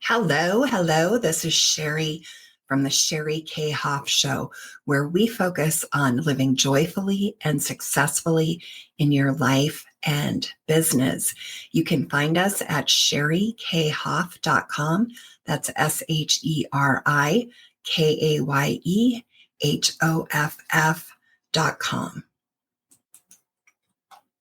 Hello, hello. This is Sheri from the Sheri Kaye Hoff Show, where we focus on living joyfully and successfully in your life and business. You can find us at sherikayhoff.com. That's SherikayEHoff.com.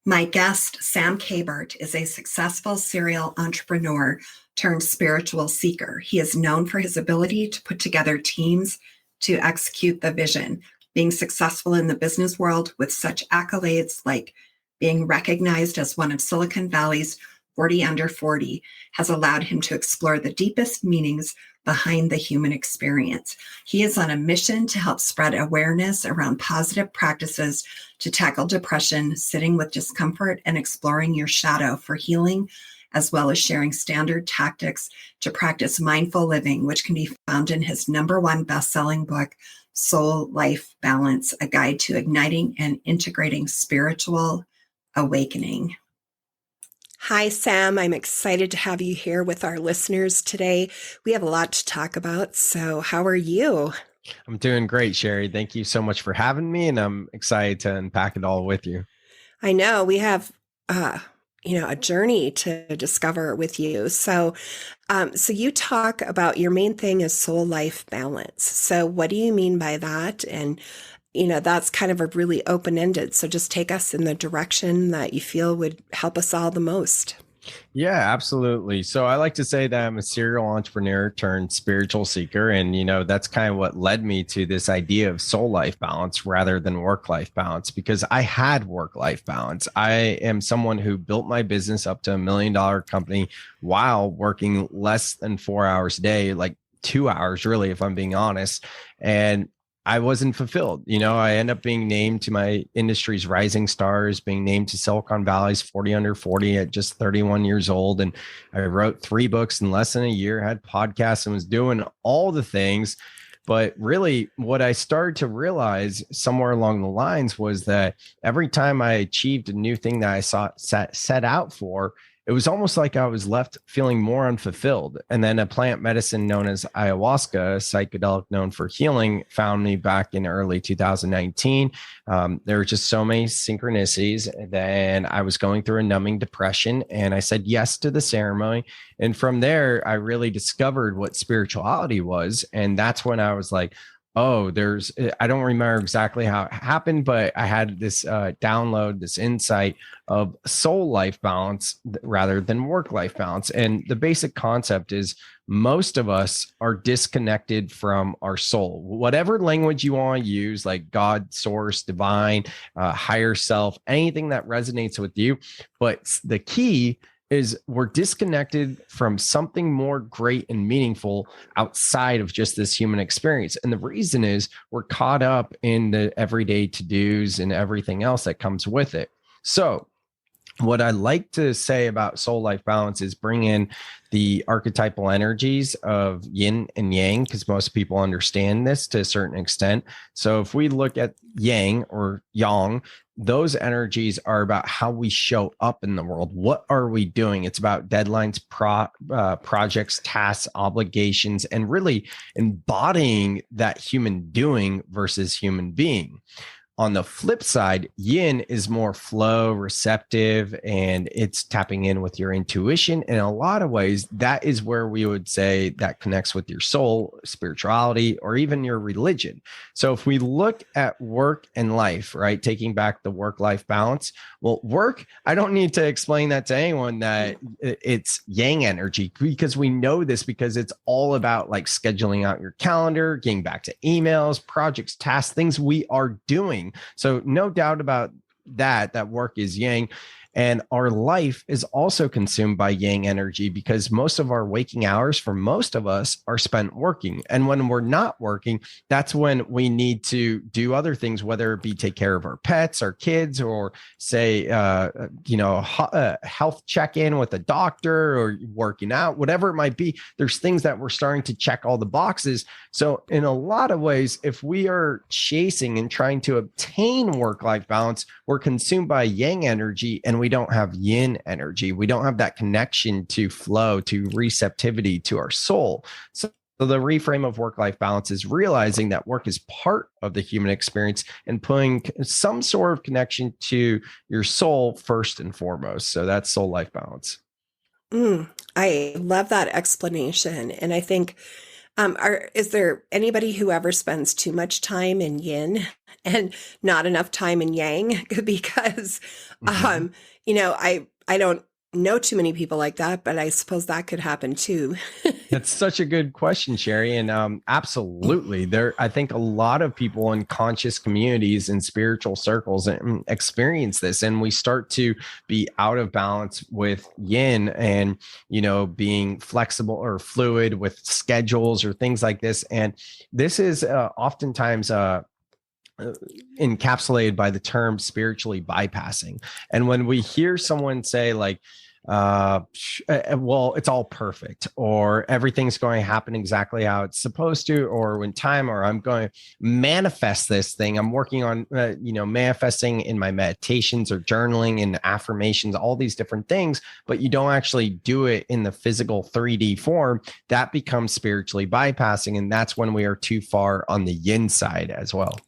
My guest, Sam Kabert, is a successful serial entrepreneur turned spiritual seeker. He is known for his ability to put together teams to execute the vision, being successful in the business world with such accolades like being recognized as one of Silicon Valley's 40 under 40 has allowed him to explore the deepest meanings behind the human experience. He is on a mission to help spread awareness around positive practices to tackle depression, sitting with discomfort, and exploring your shadow for healing, as well as sharing standard tactics to practice mindful living, which can be found in his #1 best-selling book, Soul Life Balance, a guide to igniting and integrating spiritual awakening. Hi, Sam. I'm excited to have you here with our listeners today. We have a lot to talk about. So how are you? I'm doing great, Sheri. Thank you so much for having me, and I'm excited to unpack it all with you. I know we have, a journey to discover with you. So you talk about your main thing is soul life balance. So what do you mean by that? And, that's kind of a really open-ended. So just take us in the direction that you feel would help us all the most. Yeah, absolutely. So I like to say that I'm a serial entrepreneur turned spiritual seeker. And, that's kind of what led me to this idea of soul life balance rather than work life balance, because I had work life balance. I am someone who built my business up to $1 million company while working less than 4 hours a day, like 2 hours, really, if I'm being honest. And I wasn't fulfilled. I end up being named to my industry's rising stars, being named to Silicon Valley's 40 under 40 at just 31 years old. And I wrote 3 books in less than a year, had podcasts, and was doing all the things. But really, what I started to realize somewhere along the lines was that every time I achieved a new thing that I set out for, it was almost like I was left feeling more unfulfilled. And then a plant medicine known as ayahuasca, a psychedelic known for healing, found me back in early 2019. There were just so many synchronicities. Then I was going through a numbing depression, and I said yes to the ceremony. And from there, I really discovered what spirituality was. And that's when I was like, oh, I don't remember exactly how it happened, but I had this download, this insight of soul life balance rather than work life balance. And the basic concept is most of us are disconnected from our soul, whatever language you want to use, like God, source, divine, higher self, anything that resonates with you. But the key is we're disconnected from something more great and meaningful outside of just this human experience. And the reason is we're caught up in the everyday to-dos and everything else that comes with it. So what I like to say about soul life balance is bring in the archetypal energies of yin and yang, because most people understand this to a certain extent. So if we look at yang or yang, those energies are about how we show up in the world. What are we doing? It's about deadlines, projects, tasks, obligations, and really embodying that human doing versus human being. On the flip side, yin is more flow, receptive, and it's tapping in with your intuition. In a lot of ways, that is where we would say that connects with your soul, spirituality, or even your religion. So if we look at work and life, right, taking back the work-life balance, well, work, I don't need to explain that to anyone that it's yang energy, because we know this because it's all about like scheduling out your calendar, getting back to emails, projects, tasks, things we are doing. So no doubt about that work is yang. And our life is also consumed by yang energy, because most of our waking hours for most of us are spent working. And when we're not working, that's when we need to do other things, whether it be take care of our pets, our kids, or say, health check-in with a doctor or working out, whatever it might be. There's things that we're starting to check all the boxes. So in a lot of ways, if we are chasing and trying to obtain work-life balance, we're consumed by yang energy, and we don't have yin energy. We don't have that connection to flow, to receptivity, to our soul. So the reframe of work-life balance is realizing that work is part of the human experience and putting some sort of connection to your soul first and foremost. So that's soul-life balance. I love that explanation. And I think, is there anybody who ever spends too much time in yin and not enough time in yang? Because, I don't know too many people like that, but I suppose that could happen too. That's such a good question, Sheri. And absolutely, I think a lot of people in conscious communities and spiritual circles experience this, and we start to be out of balance with yin, and being flexible or fluid with schedules or things like this. And this is oftentimes encapsulated by the term spiritually bypassing. And when we hear someone say like, well, it's all perfect, or everything's going to happen exactly how it's supposed to, or when time, or I'm going to manifest this thing. I'm working on, manifesting in my meditations or journaling and affirmations, all these different things, but you don't actually do it in the physical 3D form. That becomes spiritually bypassing. And that's when we are too far on the yin side as well.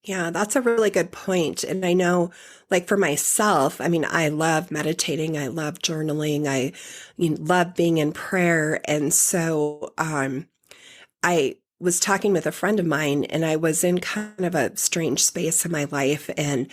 Yeah, that's a really good point. And I know, like for myself, I mean, I love meditating. I love journaling. I love being in prayer. And so I was talking with a friend of mine, and I was in kind of a strange space in my life. And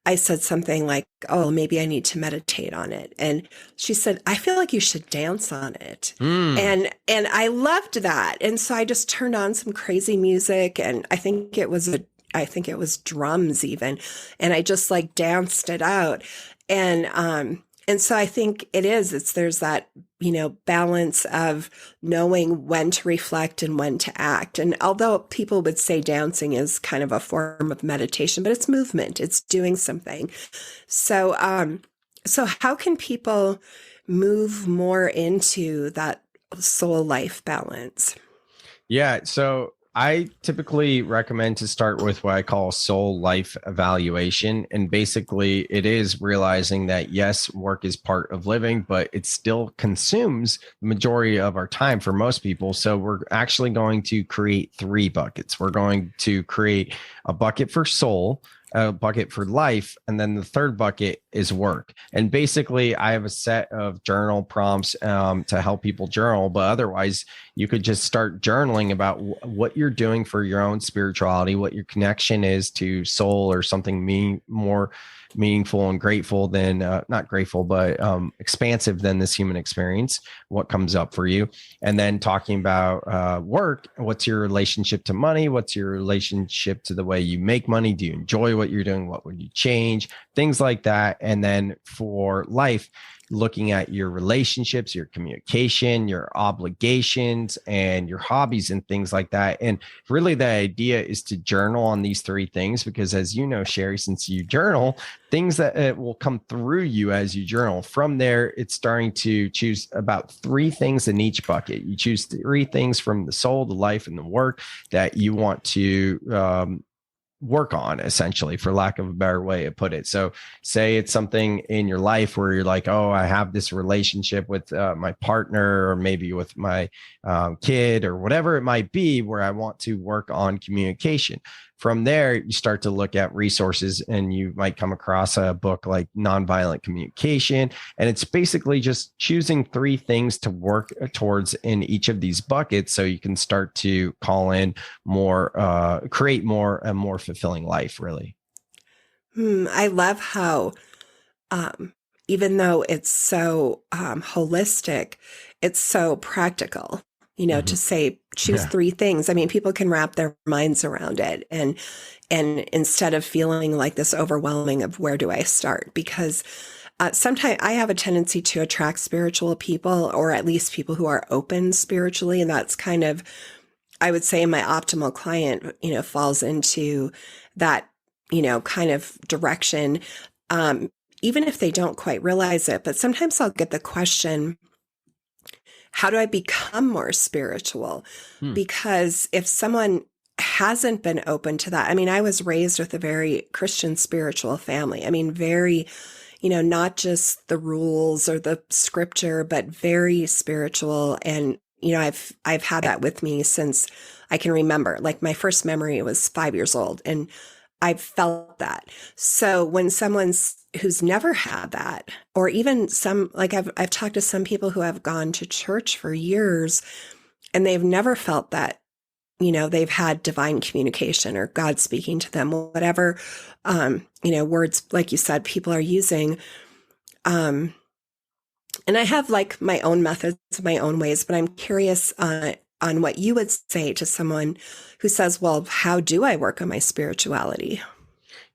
I said something like, oh, maybe I need to meditate on it. And she said, I feel like you should dance on it. And I loved that. And so I just turned on some crazy music, and I think it was drums even. And I just like danced it out. And so I think there's that, balance of knowing when to reflect and when to act. And although people would say dancing is kind of a form of meditation, but it's movement, it's doing something. So how can people move more into that soul life balance? Yeah. So I typically recommend to start with what I call soul life evaluation. And basically, it is realizing that, yes, work is part of living, but it still consumes the majority of our time for most people. So we're actually going to create 3 buckets. We're going to create a bucket for soul, a bucket for life, and then the third bucket is work. And basically, I have a set of journal prompts to help people journal, but otherwise, you could just start journaling about what you're doing for your own spirituality, what your connection is to soul, or something more meaningful and grateful than not grateful, but expansive than this human experience, what comes up for you. And then talking about work, what's your relationship to money? What's your relationship to the way you make money? Do you enjoy what you're doing? What would you change? Things like that. And then for life, looking at your relationships, your communication, your obligations, and your hobbies and things like that. And really the idea is to journal on these 3 things, because as you know, Sheri, since you journal, things that will come through you as you journal. From there, it's starting to choose about 3 things in each bucket. You choose 3 things from the soul, the life, and the work that you want to work on, essentially, for lack of a better way to put it. So say it's something in your life where you're like, oh, I have this relationship with my partner, or maybe with my kid, or whatever it might be, where I want to work on communication. From there, you start to look at resources, and you might come across a book like Nonviolent Communication. And it's basically just choosing 3 things to work towards in each of these buckets, so you can start to call in more, create more, a more fulfilling life, really. I love how, even though it's so holistic, it's so practical. To say, choose 3 things. I mean, people can wrap their minds around it, and instead of feeling like this overwhelming of where do I start? Because sometimes I have a tendency to attract spiritual people, or at least people who are open spiritually. And that's kind of, I would say, my optimal client, falls into that, kind of direction, even if they don't quite realize it. But sometimes I'll get the question, how do I become more spiritual? Because if someone hasn't been open to that, I mean, I was raised with a very Christian spiritual family. I mean, very, not just the rules or the scripture, but very spiritual. And, I've had that with me since I can remember. Like my first memory was 5 years old, and I've felt that. So when who's never had that, or even I've talked to some people who have gone to church for years and they've never felt that, they've had divine communication or God speaking to them, whatever, words, like you said, people are using. And I have like my own methods, my own ways, but I'm curious on what you would say to someone who says, well, how do I work on my spirituality?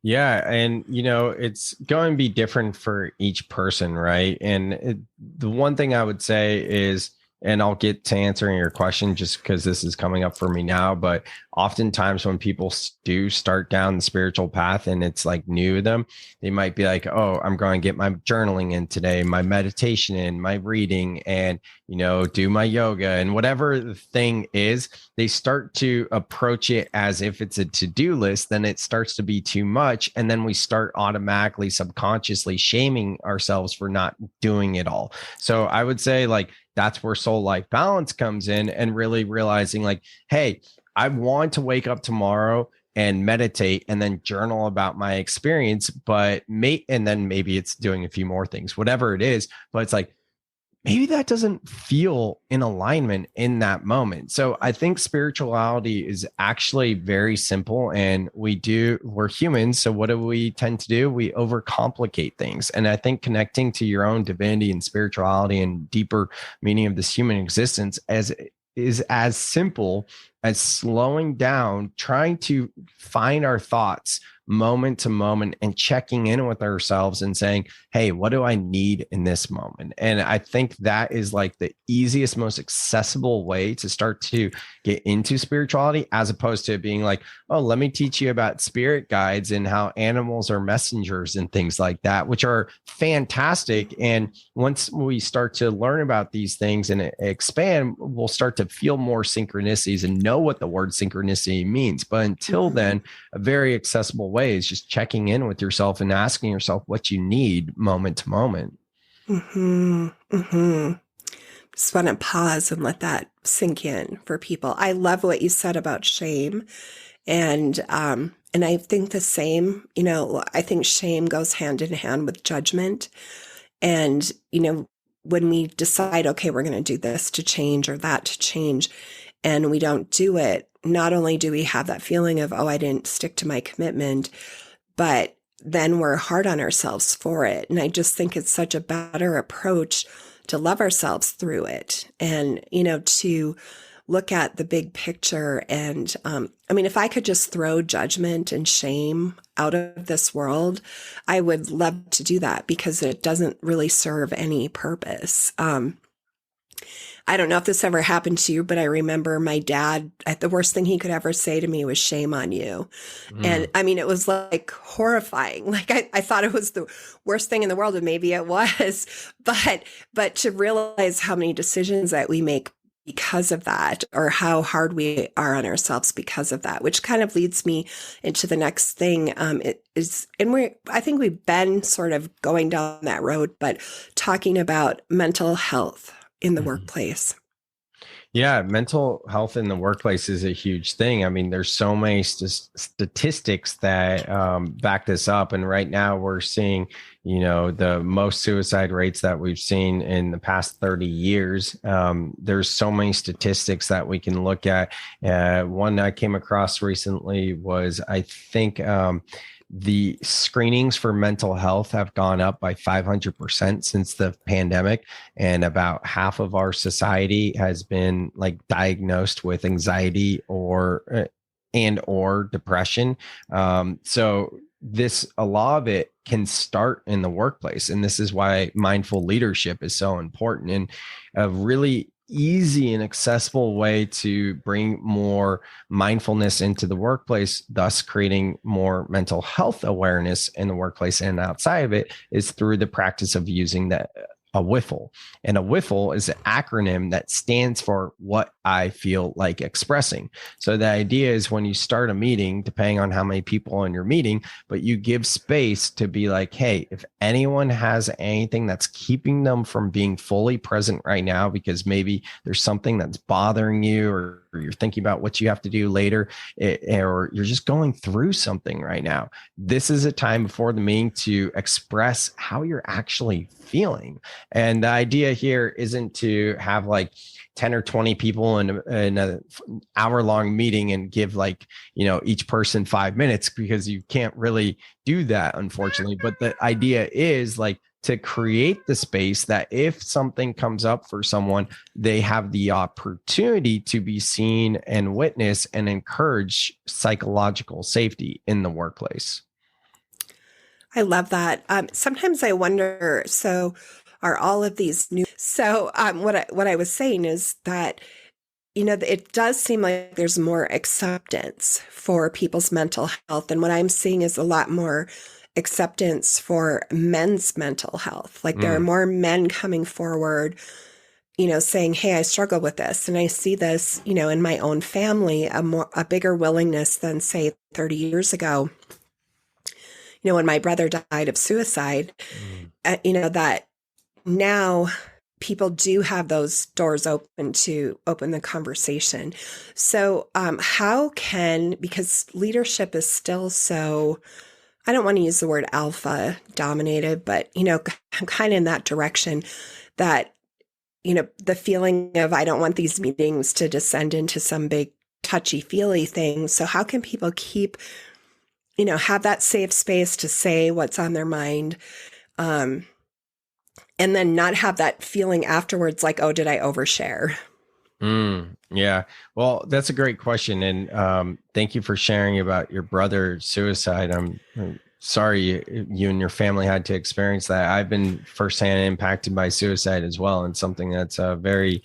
Yeah. And, it's going to be different for each person, right? And the one thing I would say is, and I'll get to answering your question just because this is coming up for me now, but oftentimes when people do start down the spiritual path and it's like new to them, they might be like, oh, I'm going to get my journaling in today, my meditation in, my reading, and, do my yoga and whatever the thing is. They start to approach it as if it's a to-do list. Then it starts to be too much. And then we start automatically, subconsciously shaming ourselves for not doing it all. So I would say like, that's where soul life balance comes in, and really realizing like, hey, I want to wake up tomorrow and meditate and then journal about my experience, and then maybe it's doing a few more things, whatever it is, but it's like, maybe that doesn't feel in alignment in that moment. So I think spirituality is actually very simple, and we're humans. So what do we tend to do? We overcomplicate things. And I think connecting to your own divinity and spirituality and deeper meaning of this human existence is as simple as slowing down, trying to find our thoughts moment to moment and checking in with ourselves and saying, hey, what do I need in this moment? And I think that is like the easiest, most accessible way to start to get into spirituality, as opposed to being like, oh, let me teach you about spirit guides and how animals are messengers and things like that, which are fantastic. And once we start to learn about these things and expand, we'll start to feel more synchronicities and know what the word synchronicity means. But until then, a very accessible way is just checking in with yourself and asking yourself what you need moment to moment. Just want to pause and let that sink in for people. I love what you said about shame. And I think the same, I think shame goes hand in hand with judgment. And, when we decide, okay, we're going to do this to change or that to change, and we don't do it, not only do we have that feeling of, oh, I didn't stick to my commitment, but then we're hard on ourselves for it. And I just think it's such a better approach to love ourselves through it, and, to look at the big picture. And if I could just throw judgment and shame out of this world, I would love to do that, because it doesn't really serve any purpose. I don't know if this ever happened to you, but I remember my dad, the worst thing he could ever say to me was shame on you. And it was like horrifying. Like I thought it was the worst thing in the world, and maybe it was, but to realize how many decisions that we make because of that, or how hard we are on ourselves because of that, which kind of leads me into the next thing. I think we've been sort of going down that road, but talking about mental health in the workplace. Yeah, mental health in the workplace is a huge thing. I mean, there's so many statistics that back this up. And right now we're seeing, the most suicide rates that we've seen in the past 30 years. There's so many statistics that we can look at. One I came across recently was, I think, the screenings for mental health have gone up by 500% since the pandemic. And about half of our society has been like diagnosed with anxiety or depression. So a lot of it can start in the workplace. And this is why mindful leadership is so important, and a really easy and accessible way to bring more mindfulness into the workplace, thus creating more mental health awareness in the workplace and outside of it, is through the practice of using the a WIFLE. And a WIFLE is an acronym that stands for what I feel like expressing. So the idea is when you start a meeting, depending on how many people in your meeting, but you give space to be like, hey, if anyone has anything that's keeping them from being fully present right now, because maybe there's something that's bothering you, or you're thinking about what you have to do later, or you're just going through something right now, this is a time before the meeting to express how you're actually feeling. And the idea here isn't to have like 10 or 20 people in an hour-long meeting and give like, each person 5 minutes, because you can't really do that, unfortunately. But the idea is like to create the space that if something comes up for someone, they have the opportunity to be seen and witnessed and encourage psychological safety in the workplace. I love that. Sometimes I wonder, so are all of these new? So what I was saying is that, it does seem like there's more acceptance for people's mental health. And what I'm seeing is a lot more acceptance for men's mental health. Like there are more men coming forward, saying, hey, I struggle with this. And I see this, in my own family, a bigger willingness than say 30 years ago. When my brother died of suicide, that now people do have those doors open to open the conversation. So because leadership is still so, I don't want to use the word alpha dominated, but, I'm kind of in that direction that, the feeling of, I don't want these meetings to descend into some big touchy feely thing. So how can people keep, have that safe space to say what's on their mind, and then not have that feeling afterwards like, oh, did I overshare? Yeah. Well, that's a great question. And thank you for sharing about your brother's suicide. I'm sorry you and your family had to experience that. I've been firsthand impacted by suicide as well, and something that's very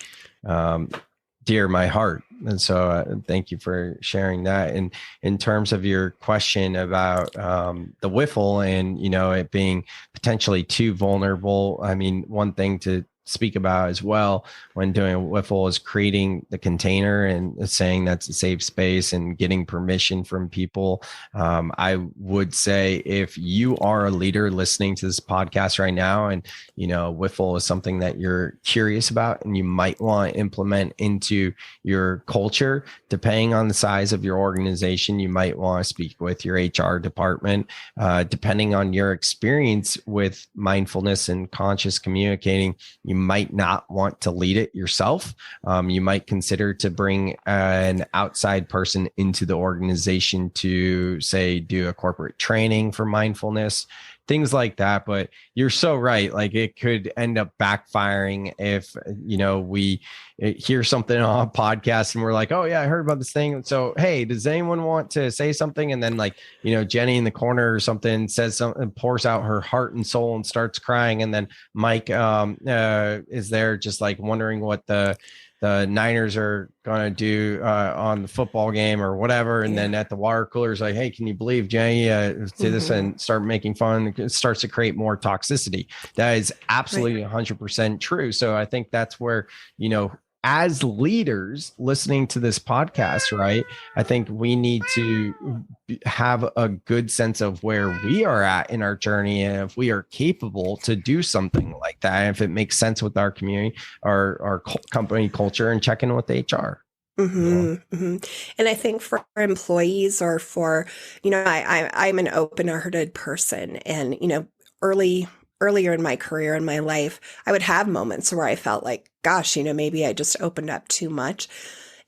dear to my heart. And so thank you for sharing that. And in terms of your question about the WIFLE and, it being potentially too vulnerable, I mean, one thing to speak about as well when doing a WIFLE is creating the container and saying that's a safe space and getting permission from people. I would say if you are a leader listening to this podcast right now, and WIFLE is something that you're curious about and you might want to implement into your culture, depending on the size of your organization, you might want to speak with your HR department. Depending on your experience with mindfulness and conscious communicating, you might not want to lead it yourself. You might consider to bring an outside person into the organization to, say, do a corporate training for mindfulness, things like that. But you're so right. Like it could end up backfiring if, we hear something on a podcast and we're like, oh yeah, I heard about this thing. So, hey, does anyone want to say something? And then Jenny in the corner or something says something, pours out her heart and soul and starts crying. And then Mike is there just like wondering what the Niners are going to do on the football game or whatever. And then at the water cooler is like, hey, can you believe Jenny did this, and start making fun. It starts to create more toxicity. That is absolutely 100% true. So I think that's where, as leaders listening to this podcast, right, I think we need to have a good sense of where we are at in our journey, and if we are capable to do something like that, if it makes sense with our community, our company culture, and check in with HR. And I think for employees, or for, I'm an open-hearted person, and, earlier in my career, in my life, I would have moments where I felt like, gosh, maybe I just opened up too much.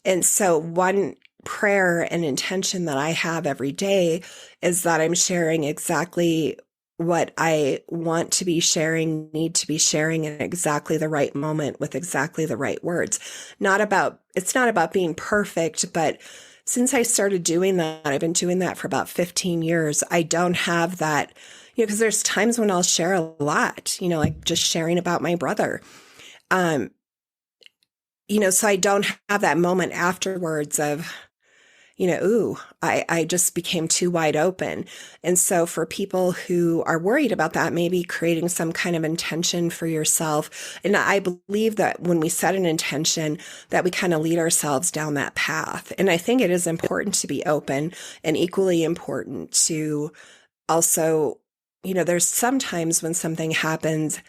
And so one prayer and intention that I have every day is that I'm sharing exactly what I want to be sharing, need to be sharing in exactly the right moment with exactly the right words. It's not about being perfect, but since I started doing that, I've been doing that for about 15 years. I don't have that, because there's times when I'll share a lot, like just sharing about my brother. So I don't have that moment afterwards of, ooh, I just became too wide open. And so for people who are worried about that, maybe creating some kind of intention for yourself. And I believe that when we set an intention, that we kind of lead ourselves down that path. And I think it is important to be open, and equally important to also, there's sometimes when something happens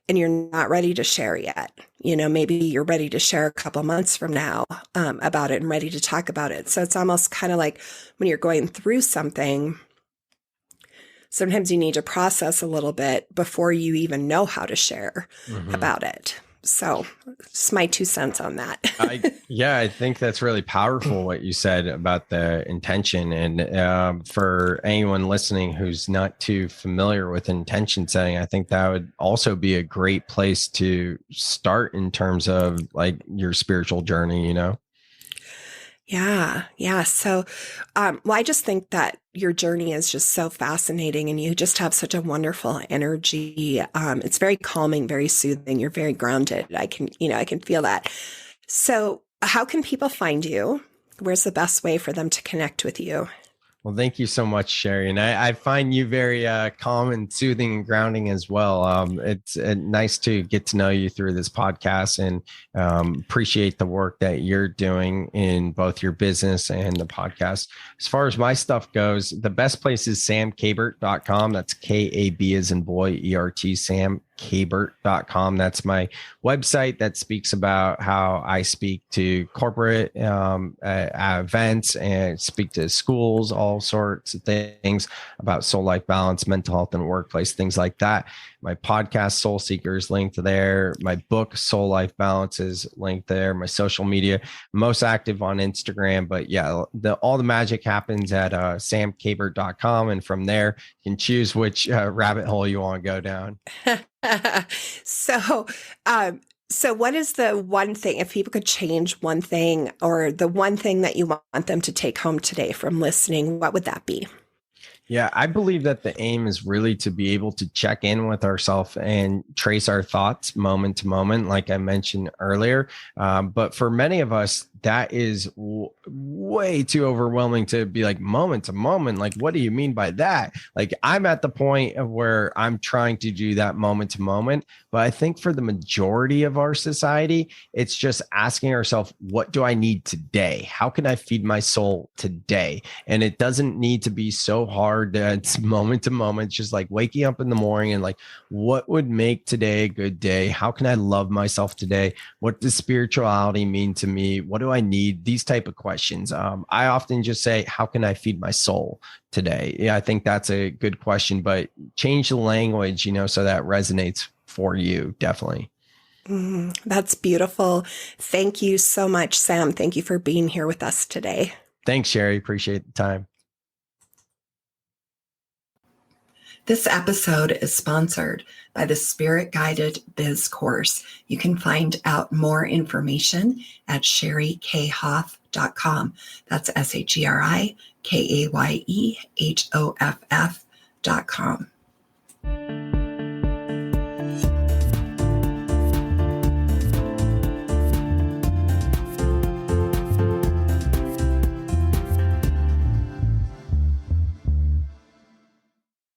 and you're not ready to share yet. Maybe you're ready to share a couple months from now about it and ready to talk about it. So it's almost kind of like when you're going through something, sometimes you need to process a little bit before you even know how to share about it. So it's my 2 cents on that. I think that's really powerful what you said about the intention. And for anyone listening who's not too familiar with intention setting, I think that would also be a great place to start in terms of like your spiritual journey, Yeah. Yeah. So, I just think that your journey is just so fascinating, and you just have such a wonderful energy. It's very calming, very soothing. You're very grounded. I can feel that. So how can people find you? Where's the best way for them to connect with you? Well, thank you so much, Sheri. And I find you very calm and soothing and grounding as well. It's nice to get to know you through this podcast, and appreciate the work that you're doing in both your business and the podcast. As far as my stuff goes, the best place is samkabert.com. That's K-A-B as in boy, E-R-T, samkabert.com. That's my website that speaks about how I speak to corporate events and speak to schools, all sorts of things about soul life balance, mental health, and workplace, things like that. My podcast, Soul Seeker, is linked there. My book, Soul Life Balance, is linked there. My social media, most active on Instagram. But yeah, all the magic happens at samkabert.com. And from there, you can choose which rabbit hole you want to go down. So what is the one thing, if people could change one thing, or the one thing that you want them to take home today from listening, what would that be? Yeah, I believe that the aim is really to be able to check in with ourselves and trace our thoughts moment to moment, like I mentioned earlier. But for many of us, that is way too overwhelming to be like moment to moment. Like, what do you mean by that? Like, I'm at the point of where I'm trying to do that moment to moment. But I think for the majority of our society, it's just asking ourselves, what do I need today? How can I feed my soul today? And it doesn't need to be so hard that it's moment to moment. It's just like waking up in the morning and like, what would make today a good day? How can I love myself today? What does spirituality mean to me? What do I need? These type of questions. I often just say, how can I feed my soul today? Yeah, I think that's a good question, but change the language, so that resonates for you. Definitely. That's beautiful. Thank you so much, Sam. Thank you for being here with us today. Thanks, Sheri. Appreciate the time. This episode is sponsored by the Spirit Guided Biz course. You can find out more information at SheriKayhoff.com. That's SherikayehOff.com.